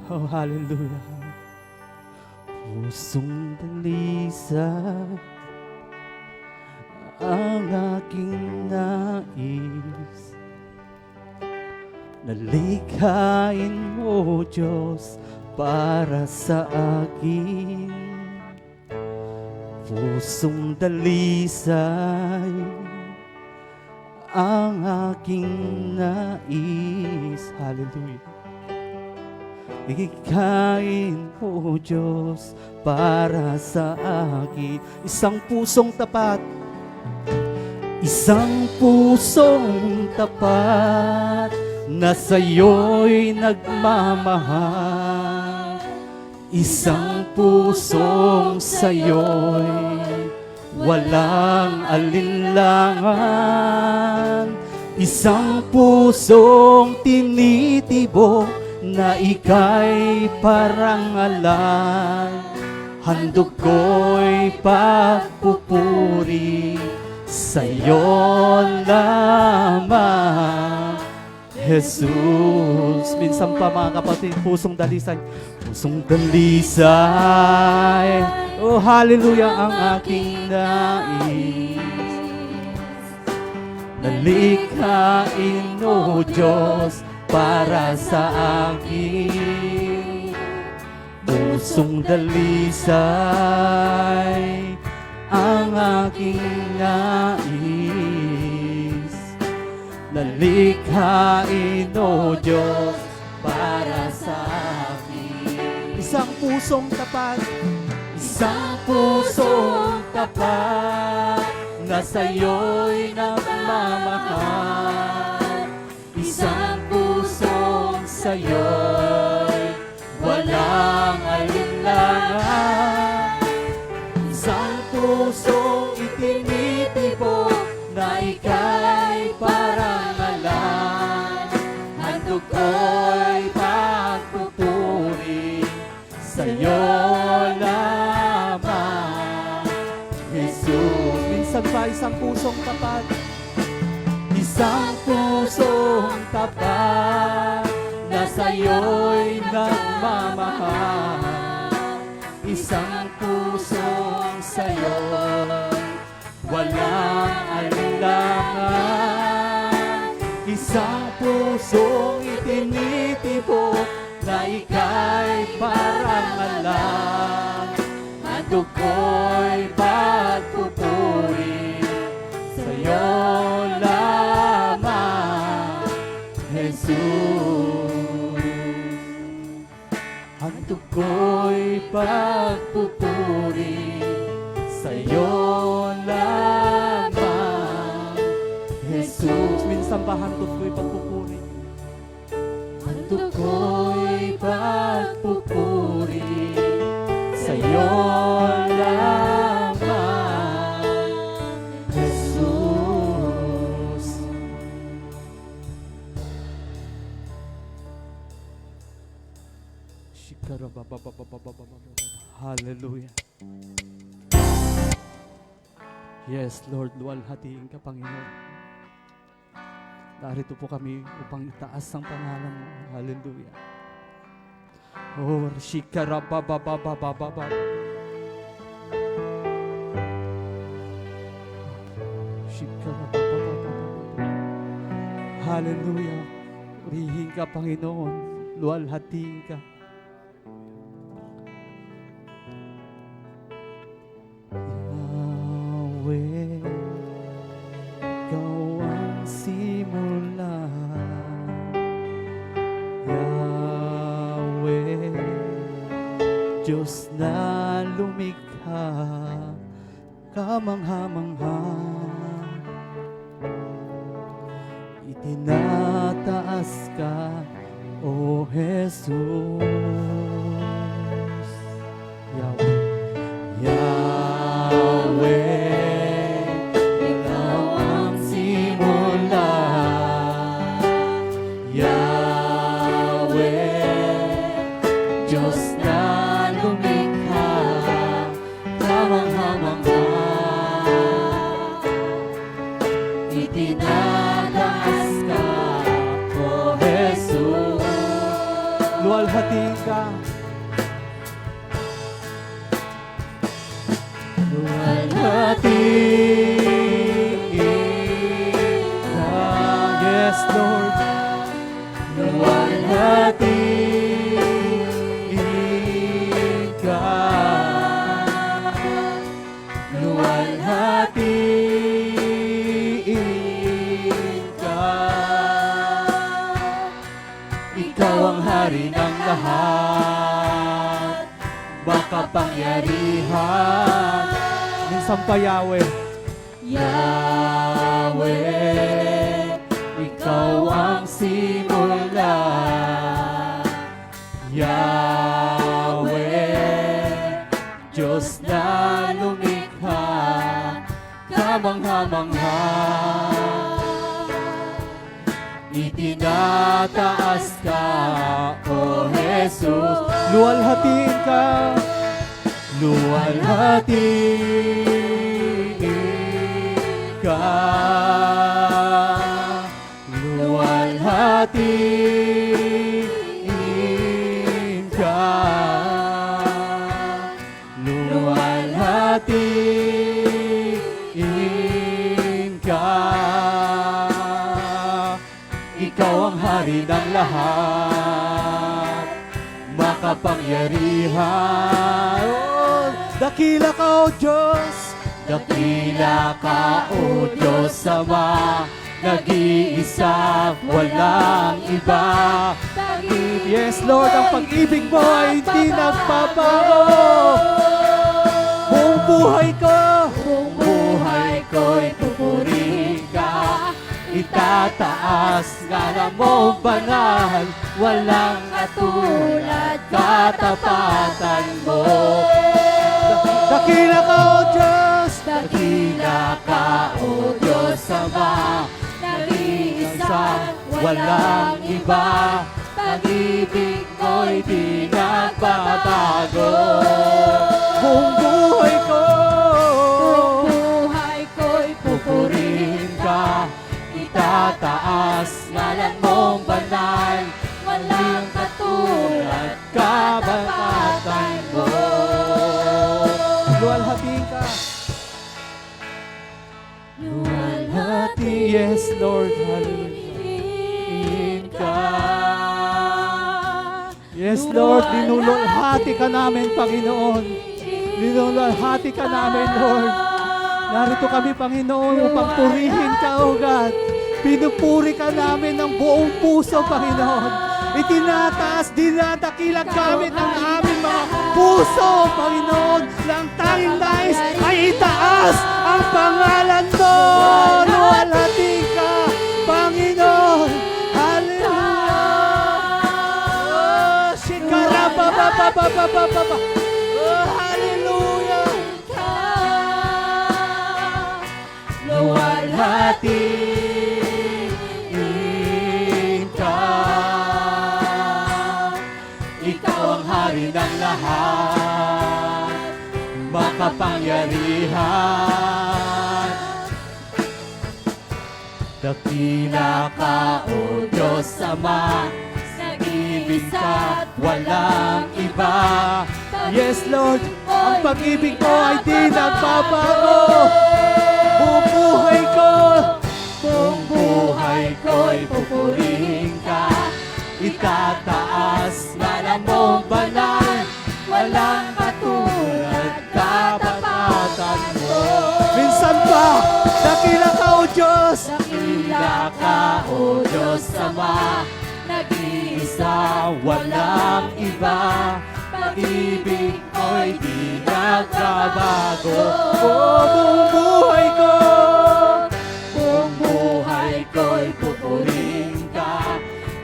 Oh, hallelujah. Pusong dalisay ang aking nais, nalikhain mo, Diyos, para sa akin. Pusong dalisay ang aking nais. Hallelujah. Likhain mo, Diyos, para sa akin. Isang pusong tapat, isang pusong tapat na sa'yo'y nagmamahal. Isang pusong sa'yo'y walang alinlangan. Isang pusong tinitibok na ika'y parangalan. Handog ko'y pagpupuri sa'yo lamang, Jesus. Minsan pa mga kapatid, pusong dalisay, pusong dalisay, oh hallelujah, ang aking nais. Nalikhain, oh Diyos, para sa akin. Pusong dalisay ang aking nais. Nalikhain, O Diyos, para sa akin. Isang pusong tapat, isang pusong tapat na sa'yo'y nagmamahal. Isang pusong sa'yo'y walang alinlangan. Isang pusong itinitibok na ika'y parangalan. Handog ko'y pagpupuri sa'yo lamang, Jesus. Minsan pa isang pusong tapat, isang pusong tapat na sa'yo'y nagmamahal. Isang pusong sa'yo'y walang alinlangan. Isang pusong itinitibok na ika'y parangalan. Handog ko'y pagpupuri sa'yo lamang, Jesus. Handog ko'y pagpupuri sa'yo lamang, Jesus. Minsan ba handog ko'y pagpupuri? Handog ko'y pagpupuri sa'yo lamang, Jesus. Hallelujah. Yes, Lord, luwalhatiin ka, Panginoon. Narito po kami upang itaas ang pangalan mo. Hallelujah. Oh, shikarababababababa. Shikarabababababa. Hallelujah. Purihin ka, Panginoon. Luwalhatiin ka. Yahweh, Ikaw ang simula. Yahweh, Diyos na lumikha, kamangha-mangha. Itinataas ka, O Jesus. Yahweh, Yahweh, Ikaw ang simula. Yahweh, Diyos na lumikha, kamangha-mangha. Itinataas ka, O Jesus. luwalhati ka. Luwalhati ka, yes Lord. Luwalhati ka. Luwalhati ka. Ikaw ang hari ng lahat, makapangyarihan. Minsan pa Yahweh, Yahweh, ikaw ang simula. Yahweh, Diyos na lumikha, kamangha-mangha. Itinataas ka, O Jesus. Luwalhatiin ka. Luwalhatiin ka. Luwalhatiin ka. Luwalhatiin ka. Ikaw ang hari ng lahat, makapangyarihan. Oh, dakila ka, O Diyos. Dakila ka, O Diyos Ama, nag-iisa, walang iba. Yes, Lord, ang pag-ibig mo ay hindi nagbabago. Buong buhay ko'y pupurihin ka. Itataas ngalan mo banal, walang katulad katapatan mo. Dakila ka, O Diyos. Dakila ka, O Diyos Ama, nag-iisa, walang iba. Pag-ibig mo'y di nagbabago. Buong buhay ko'y pupurihin ka. Itataas ngalan mong banal, walang katulad katapatan mo. Luwalhati ka. Luwalhati, yes Lord, hallelujah ka. Yes Lord, linulwalhati ka namin, Panginoon. Linulwalhati ka namin, Lord. Narito kami, Panginoon, upang purihin ka, O God. Pinupuri ka namin ng buong puso, Panginoon. Itinataas, dinadakilang gamit ang aming mga puso, Panginoon. Lang tanging nais ay itaas ang pangalan mo. Luwalhati ka, Panginoon. Hallelujah. Oh, shikarabababababababa. Oh, hallelujah. Luwalhati ka. Ikaw ang hari ng lahat, makapangyarihan. Dakila ka, O Diyos Ama, nag-ibig ka't walang iba. Yes, Lord, ang pag-ibig mo ay di nagbabago. Buong buhay ko'y pupurihin ka. Itataas ngalan mong banal, walang katulad katapatan mo. Minsan pa, dakila ka, O Diyos. Dakila ka, O Diyos Ama, nag-iisa, walang iba. Pag-ibig mo'y di nagbabago. Buong buhay ko'y pupurihin ka.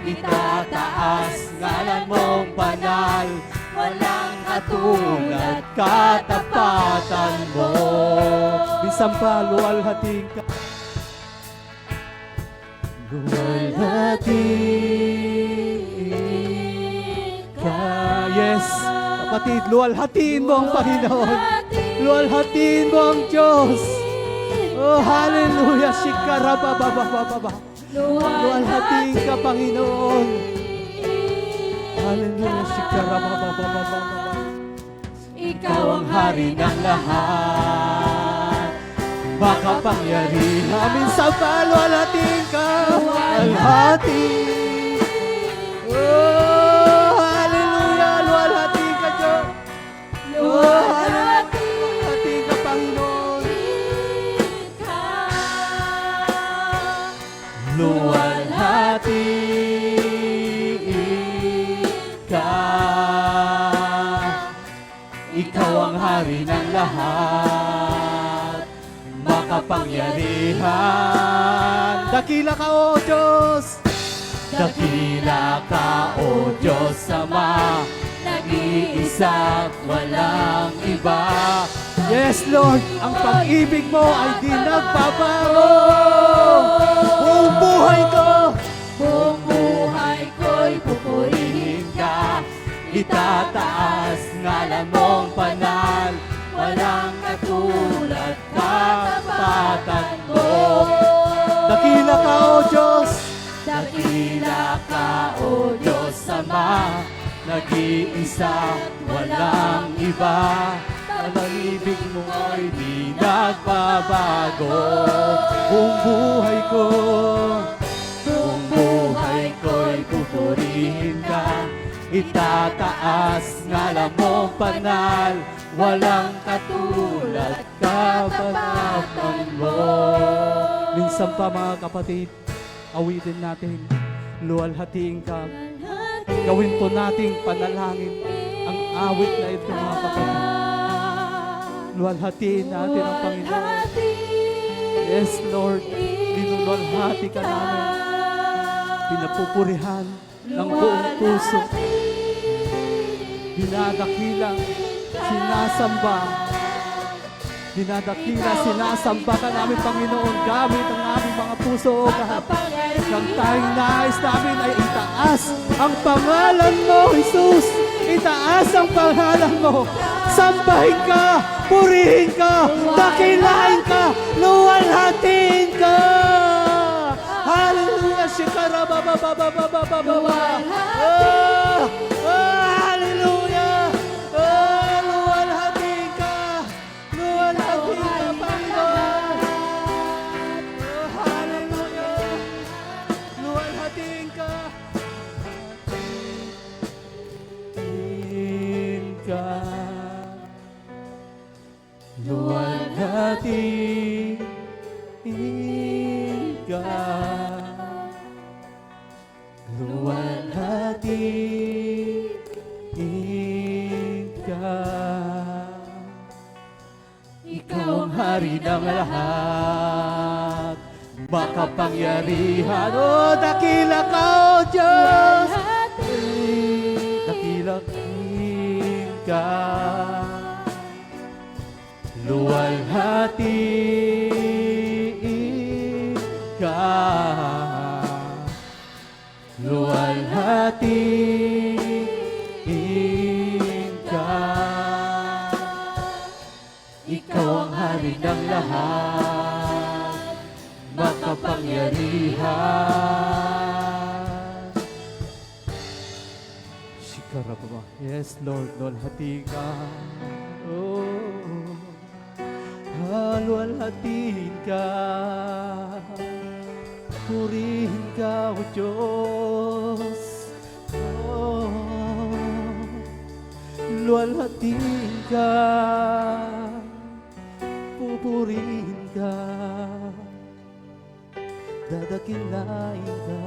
Itataas ngalan mong banal, walang katulad katapatan mo. Minsan pa, luwalhati ka. Luwalhati ka. Yes, kapatid, luwalhatiin mo ang Panginoon. Luwalhatiin mo ang Diyos. Oh, hallelujah. Shikarabababababa. Luwalhatiin ka, Panginoon. Hallelujah. Shikarababababababa. Ikaw ang hari ng lahat. Makapangyarihan minsan paluwalhating ka, alhati. Oh, hallelujah, luwalhating ka, Diyos. Oh, hallelujah, luwalhating ka, Panginoon. Luwalhatiin ka. Ikaw ang hari ng lahat, makapangyarihan. Dakila ka, O Diyos. Dakila ka, O Diyos Ama, nag-iisa't walang iba. Yes, Lord, ang pag-ibig mo ay di nagbabago. Buong buhay ko, Buong buhay ko'y pupurihin ka. itataas ngalan mong banal. Walang katulad katapatan mo. Dakila ka, O Diyos. Dakila ka, O Diyos Ama, nag-iisa, walang iba. Pag-ibig mo ay di nagbabago. Buong buhay ko'y pupurihin ka. Itataas ngalan mong banal. Walang katulad katapatan mo. Minsan pa, mga kapatid, awitin natin, luwalhatiin ka. Gawin po nating panalangin ang awit na ito, mga kapatid. Luwalhatiin natin ang Panginoon. Yes, Lord, dinuluwalhati ka namin. Pinapupurihan ng buong puso. Dinadakilang, sinasamba. Dinadakila, sinasamba ka namin, Panginoon, gamit ang aming mga puso, O God. Ang tayong nais namin ay itaas ang pangalan mo, Jesus. Itaas ang pangalan mo. Sambahin ka, purihin ka, dakilain ka, luwalhatiin ka. Hallelujah, shikarabababababababa. Hallelujah. Luwalhatiin ka, luwalhatiin ka, Panginoon. Hallelujah. Luwalhatiin ka. Luwalhatiin ka. Luwalhatiin ka. Ikaw ang hari ng lahat, makapangyarihan. O dakila ka, O Diyos. Dakilain ka. Luwalhatiin ka. Luwalhatiin ka. Ikaw ang hari ng lahat, makapangyarihan. Shikarababa. Yes, Lord, luwalhatiin ka. Oh. Luwalhatiin ka, purihin ka, O Diyos. Oh, luwalhatiin ka, pupurihin ka, dadakilain ka.